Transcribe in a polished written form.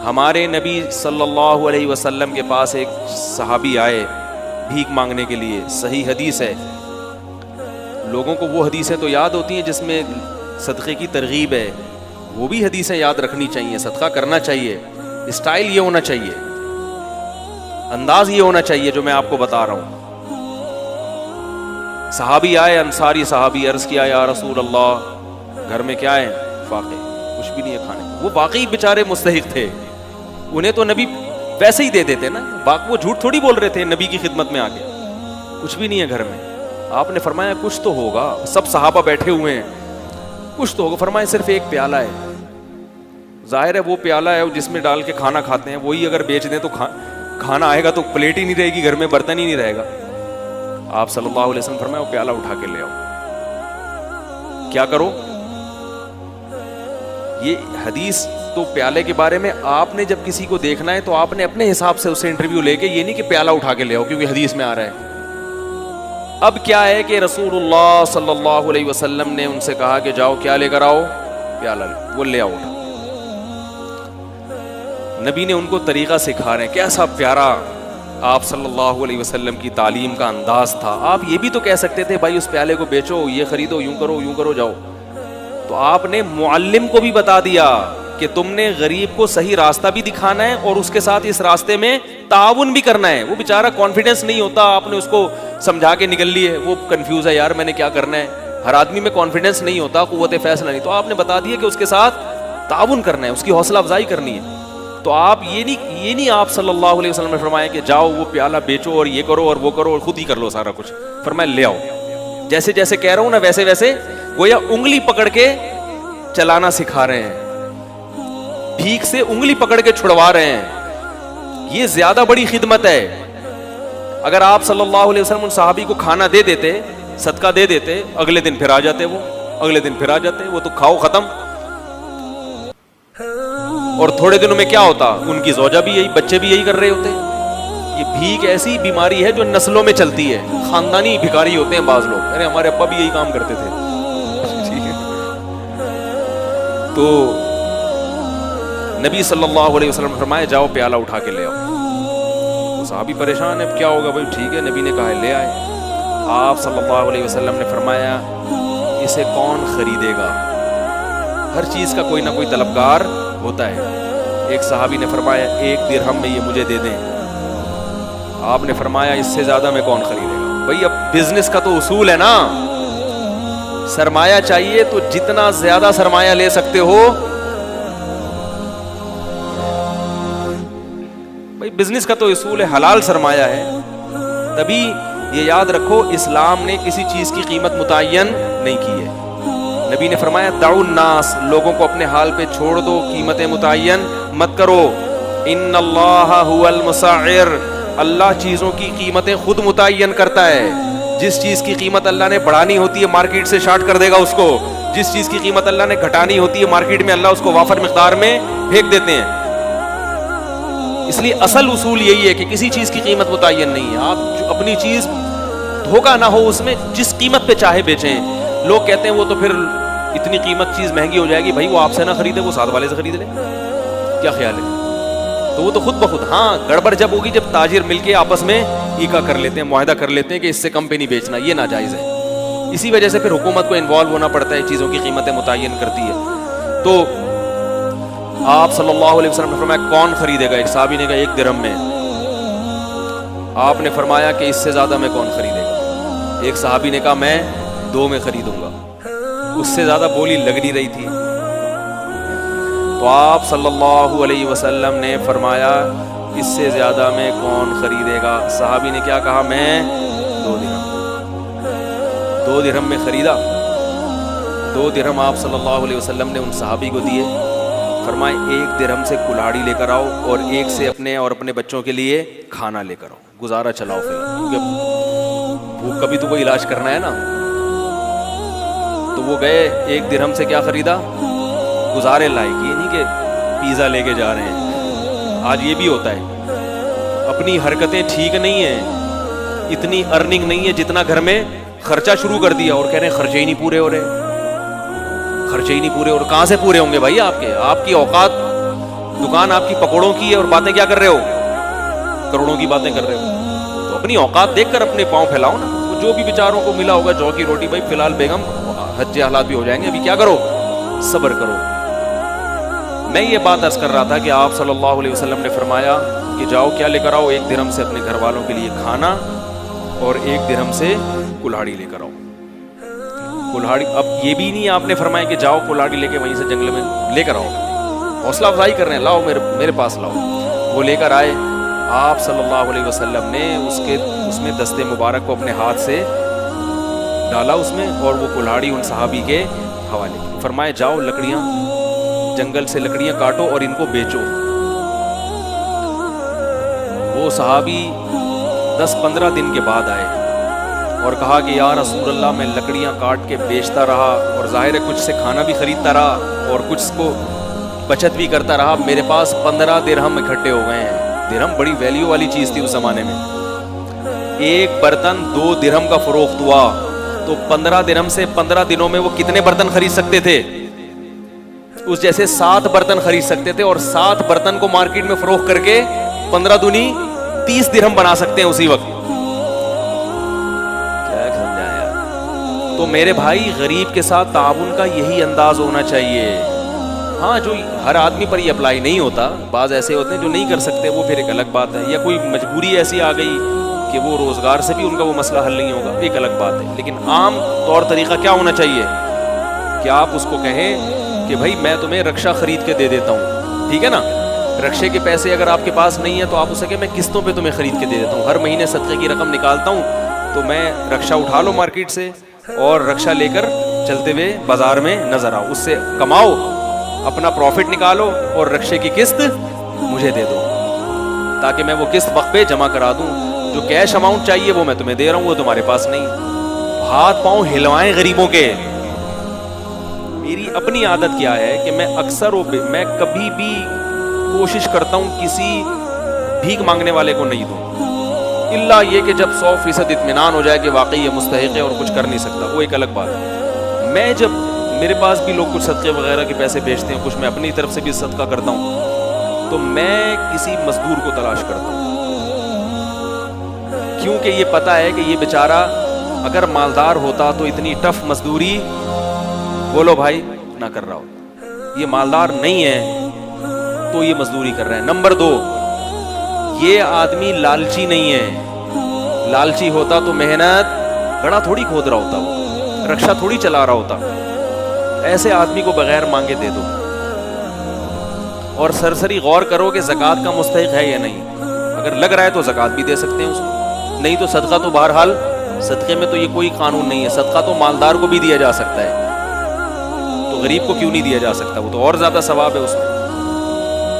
ہمارے نبی صلی اللہ علیہ وسلم کے پاس ایک صحابی آئے بھیک مانگنے کے لیے. صحیح حدیث ہے. لوگوں کو وہ حدیثیں تو یاد ہوتی ہیں جس میں صدقے کی ترغیب ہے, وہ بھی حدیثیں یاد رکھنی چاہیے. صدقہ کرنا چاہیے, اسٹائل یہ ہونا چاہیے, انداز یہ ہونا چاہیے جو میں آپ کو بتا رہا ہوں. صحابی آئے, انصاری صحابی, عرض کیا یا رسول اللہ گھر میں کیا ہے؟ فاقے, کچھ بھی نہیں ہے کھانے کو. وہ واقعی بیچارے مستحق تھے, انہیں تو نبی ویسے ہی دے دیتے نا, وہ جھوٹ تھوڑی بول رہے تھے نبی کی خدمت میں آ کے. کچھ بھی نہیں ہے گھر میں. آپ نے فرمایا کچھ تو ہوگا, سب صحابہ بیٹھے ہوئے ہیں, کچھ تو ہوگا. فرمایا صرف ایک پیالہ ہے. ظاہر ہے وہ پیالہ ہے جس میں ڈال کے کھانا کھاتے ہیں, وہی اگر بیچ دیں تو کھانا آئے گا تو پلیٹ ہی نہیں رہے گی گھر میں, برتن ہی نہیں رہے گا. آپ صلی اللہ علیہ وسلم فرمایا وہ پیالہ اٹھا کے لے آؤ. کیا کرو؟ یہ حدیث تو پیالے کے بارے میں آپ نے جب کسی کو دیکھنا ہے تو آپ نے اپنے حساب سے اسے انٹرویو لے کے, یہ نہیں کہ پیالہ اٹھا کے لے آؤ کیونکہ حدیث میں آ رہا ہے. اب کیا ہے کہ رسول اللہ صلی اللہ علیہ وسلم نے ان سے کہا کہ جاؤ کیا لے کر آؤ؟ پیالہ. وہ لے آؤ. نبی نے ان کو طریقہ سکھا رہے ہیں. کیسا پیارا آپ صلی اللہ علیہ وسلم کی تعلیم کا انداز تھا. آپ یہ بھی تو کہہ سکتے تھے بھائی اس پیالے کو بیچو, یہ خریدو, یوں کرو جاؤ. تو آپ نے معلم کو بھی بتا دیا کہ تم نے غریب کو صحیح راستہ بھی دکھانا ہے اور اس کے ساتھ اس راستے میں تعاون بھی کرنا ہے. وہ بیچارہ کانفیڈنس نہیں ہوتا, آپ نے اس کو سمجھا کے نکل لیے, وہ کنفیوز ہے یار میں نے کیا کرنا ہے. ہر آدمی میں کانفیڈنس نہیں ہوتا, قوت فیصلہ نہیں. تو آپ نے بتا دیا کہ اس کے ساتھ تعاون کرنا ہے, اس کی حوصلہ افزائی کرنی ہے. تو آپ یہ نہیں آپ صلی اللہ علیہ وسلم نے فرمایا کہ جاؤ وہ پیالہ بیچو اور یہ کرو اور وہ کرو اور خود ہی کر لو سارا کچھ. فرمایا لے آؤ. جیسے جیسے کہہ رہا ہوں نا ویسے ویسے گویا انگلی پکڑ کے چلانا سکھا رہے ہیں, بھیک سے انگلی پکڑ کے چھڑوا رہے ہیں. یہ زیادہ بڑی خدمت ہے. اگر آپ صلی اللہ علیہ وسلم ان صحابی کو کھانا دے دیتے, صدقہ دے دیتے, اگلے دن پھر آ جاتے, وہ تو کھاؤ ختم. اور تھوڑے دنوں میں کیا ہوتا, ان کی زوجہ بھی یہی, بچے بھی یہی کر رہے ہوتے. یہ بھیک ایسی بیماری ہے جو نسلوں میں چلتی ہے. خاندانی بھکاری ہوتے ہیں بعض لوگ. ارے ہمارے ابا بھی یہی کام کرتے تھے. ٹھیک ہے, تو نبی صلی اللہ علیہ وسلم نے فرمایا جاؤ پیالہ اٹھا کے لے آؤ. صحابی پریشان ہے, کیا ہوگا بھائی؟ ٹھیک ہے, نبی نے کہا لے آئے. آپ صلی اللہ علیہ وسلم نے فرمایا اسے کون خریدے گا؟ ہر چیز کا کوئی نہ کوئی طلبگار ہوتا ہے. ایک صحابی نے فرمایا 1 درہم میں یہ مجھے دے دیں. آپ نے فرمایا اس سے زیادہ میں کون خریدے گا؟ بھئی اب بزنس کا تو اصول ہے نا, سرمایہ چاہیے تو جتنا زیادہ سرمایہ لے سکتے ہو. بھئی بزنس کا تو اصول ہے, حلال سرمایہ ہے. تبھی یہ یاد رکھو اسلام نے کسی چیز کی قیمت متعین نہیں کی ہے. نبی نے فرمایا دعوا الناس, لوگوں کو اپنے حال پہ چھوڑ دو, قیمتیں متعین مت کرو. ان اللہ هو المسعر, اللہ چیزوں کی قیمتیں خود متعین کرتا ہے. جس چیز کی قیمت اللہ نے بڑھانی ہوتی ہے مارکیٹ سے شارٹ کر دے گا اس کو, جس چیز کی قیمت اللہ نے گھٹانی ہوتی ہے مارکیٹ میں اللہ اس کو وافر مقدار میں پھینک دیتے ہیں. اس لیے اصل اصول یہی ہے کہ کسی چیز کی قیمت متعین نہیں ہے. آپ اپنی چیز دھوکہ نہ ہو, اس میں جس قیمت پہ چاہے بیچیں. لوگ کہتے ہیں وہ تو پھر اتنی قیمت چیز مہنگی ہو جائے گی. بھائی وہ آپ سے نہ خریدے, وہ ساتھ والے سے خرید لے. کیا خیال ہے؟ تو وہ تو خود بخود. ہاں گڑبڑ جب ہوگی جب تاجر مل کے آپس میں ایکا کر لیتے ہیں, معاہدہ کر لیتے ہیں کہ اس سے کم پہ نہیں بیچنا, یہ ناجائز ہے. اسی وجہ سے پھر حکومت کو انوالو ہونا پڑتا ہے, چیزوں کی قیمتیں متعین کرتی ہے. تو آپ صلی اللہ علیہ وسلم نے فرمایا کون خریدے گا؟ ایک صحابی نے کہا 1 درہم میں. آپ نے فرمایا کہ اس سے زیادہ میں کون خریدے گا؟ ایک صحابی نے کہا میں 2 میں خریدوں گا. اس سے زیادہ بولی لگ نہیں رہی تھی. تو آپ صلی اللہ علیہ وسلم نے فرمایا اس سے زیادہ میں کون خریدے گا؟ صحابی نے کیا کہا؟ میں 2 درہم. 2 درہم میں خریدا. 2 درہم آپ صلی اللہ علیہ وسلم نے ان صحابی کو دیے. فرمائے 1 درہم سے کلاڑی لے کر آؤ اور 1 سے اپنے اور اپنے بچوں کے لیے کھانا لے کر آؤ, گزارا چلاؤ. پھر بھوک کا بھی تو کوئی علاج کرنا ہے نا. تو وہ گئے, 1 درہم سے کیا خریدا؟ گزارے لائق. یہ نہیں کہ پیزا لے کے جا رہے ہیں. آج یہ بھی ہوتا ہے, اپنی حرکتیں ٹھیک نہیں ہیں, اتنی ارننگ نہیں ہے جتنا گھر میں خرچہ شروع کر دیا اور کہہ رہے ہیں خرچے ہی نہیں پورے ہو رہے. خرچے ہی نہیں پورے. اور کہاں سے پورے ہوں گے بھائی آپ کے؟ آپ کی اوقات, دکان آپ کی پکوڑوں کی ہے اور باتیں کیا کر رہے ہو؟ کروڑوں کی باتیں کر رہے ہو. تو اپنی اوقات دیکھ کر اپنے پاؤں پھیلاؤ نا. جو بھی بیچاروں کو ملا ہوگا جو کی روٹی, بھائی فی الحال بیگم حج حالات بھی ہو جائیں گے, ابھی کیا کرو, صبر کرو. میں یہ بات عرض کر رہا تھا کہ آپ صلی اللہ علیہ وسلم نے فرمایا کہ جاؤ کیا لے کر آؤ, 1 درہم سے اپنے گھر والوں کے لیے کھانا اور 1 درہم سے کلہاڑی لے کر آؤ. کلہاڑی, اب یہ بھی نہیں آپ نے فرمایا کہ جاؤ کلہاڑی لے کے وہیں سے جنگل میں لے کر آؤ. حوصلہ افزائی کر رہے ہیں, لاؤ میرے پاس لاؤ. وہ لے کر آئے. آپ صلی اللہ علیہ وسلم نے اس میں دست مبارک کو اپنے ہاتھ سے ڈالا اس میں, اور وہ کلہاڑی ان صحابی کے حوالے کی. فرمایا جاؤ لکڑیاں, جنگل سے لکڑیاں کاٹو اور ان کو بیچو. وہ صحابی 10-15 دن کے بعد آئے اور کہا کہ یا رسول اللہ, میں لکڑیاں کاٹ کے بیچتا رہا اور ظاہر ہے کچھ سے کھانا بھی خریدتا رہا اور کچھ کو بچت بھی کرتا رہا, میرے پاس 15 درہم اکٹھے ہو گئے ہیں. درہم بڑی ویلیو والی چیز تھی اس زمانے میں. 1 برتن 2 درہم کا فروخت ہوا تو 15 درہم سے 15 دنوں میں وہ کتنے برتن خرید سکتے تھے؟ اس جیسے 7 برتن خرید سکتے تھے, اور 7 برتن کو مارکیٹ میں فروخت کر کے 15 دونی 30 درہم بنا سکتے ہیں اسی وقت. کیا سمجھایا؟ تو میرے بھائی, غریب کے ساتھ تعاون کا یہی انداز ہونا چاہیے. ہاں, جو ہر آدمی پر یہ اپلائی نہیں ہوتا, بعض ایسے ہوتے ہیں جو نہیں کر سکتے, وہ پھر ایک الگ بات ہے, یا کوئی مجبوری ایسی آ گئی کہ وہ روزگار سے بھی ان کا وہ مسئلہ حل نہیں ہوگا, ایک الگ بات ہے. لیکن عام طور طریقہ کیا ہونا چاہیے کہ آپ اس کو کہیں کہ بھائی میں تمہیں رکشہ خرید کے دے دیتا ہوں, ٹھیک ہے نا. رکشے کے پیسے اگر آپ کے پاس نہیں ہے تو آپ اسے کہ میں قسطوں پہ تمہیں خرید کے دے دیتا ہوں, ہر مہینے صدقے کی رقم نکالتا ہوں, تو میں رکشہ اٹھا لو مارکیٹ سے اور رکشہ لے کر چلتے ہوئے بازار میں نظر آؤ, اس سے کماؤ, اپنا پروفٹ نکالو اور رکشے کی قسط مجھے دے دو, تاکہ میں وہ قسط وقت پہ جمع کرا دوں. جو کیش اماؤنٹ چاہیے وہ میں تمہیں دے رہا ہوں, وہ تمہارے پاس نہیں. ہاتھ پاؤں ہلوائیں غریبوں کے. میری اپنی عادت کیا ہے کہ میں اکثر میں کبھی بھی کوشش کرتا ہوں کسی بھیک مانگنے والے کو نہیں دوں, الا یہ کہ جب 100% اطمینان ہو جائے کہ واقعی یہ مستحق ہے اور کچھ کر نہیں سکتا, وہ ایک الگ بات ہے. میں جب میرے پاس بھی لوگ کچھ صدقے وغیرہ کے پیسے بھیجتے ہیں, کچھ میں اپنی طرف سے بھی صدقہ کرتا ہوں, تو میں کسی مزدور کو تلاش کرتا ہوں, کیونکہ یہ پتا ہے کہ یہ بیچارہ اگر مالدار ہوتا تو اتنی ٹف مزدوری, بولو بھائی, نہ کر رہا ہوتا. یہ مالدار نہیں ہے تو یہ مزدوری کر رہے ہیں. نمبر 2, یہ آدمی لالچی نہیں ہے. لالچی ہوتا تو محنت گڑھا تھوڑی کھود رہا ہوتا, وہ رکشہ تھوڑی چلا رہا ہوتا. ایسے آدمی کو بغیر مانگے دے دو, اور سرسری غور کرو کہ زکوٰۃ کا مستحق ہے یا نہیں. اگر لگ رہا ہے تو زکوٰۃ بھی دے سکتے ہیں اس کو, نہیں تو صدقہ تو بہرحال, صدقے میں تو یہ کوئی قانون نہیں ہے, صدقہ تو مالدار کو بھی دیا جا سکتا ہے, تو غریب کو کیوں نہیں دیا جا سکتا؟ وہ تو اور زیادہ ثواب ہے اس میں.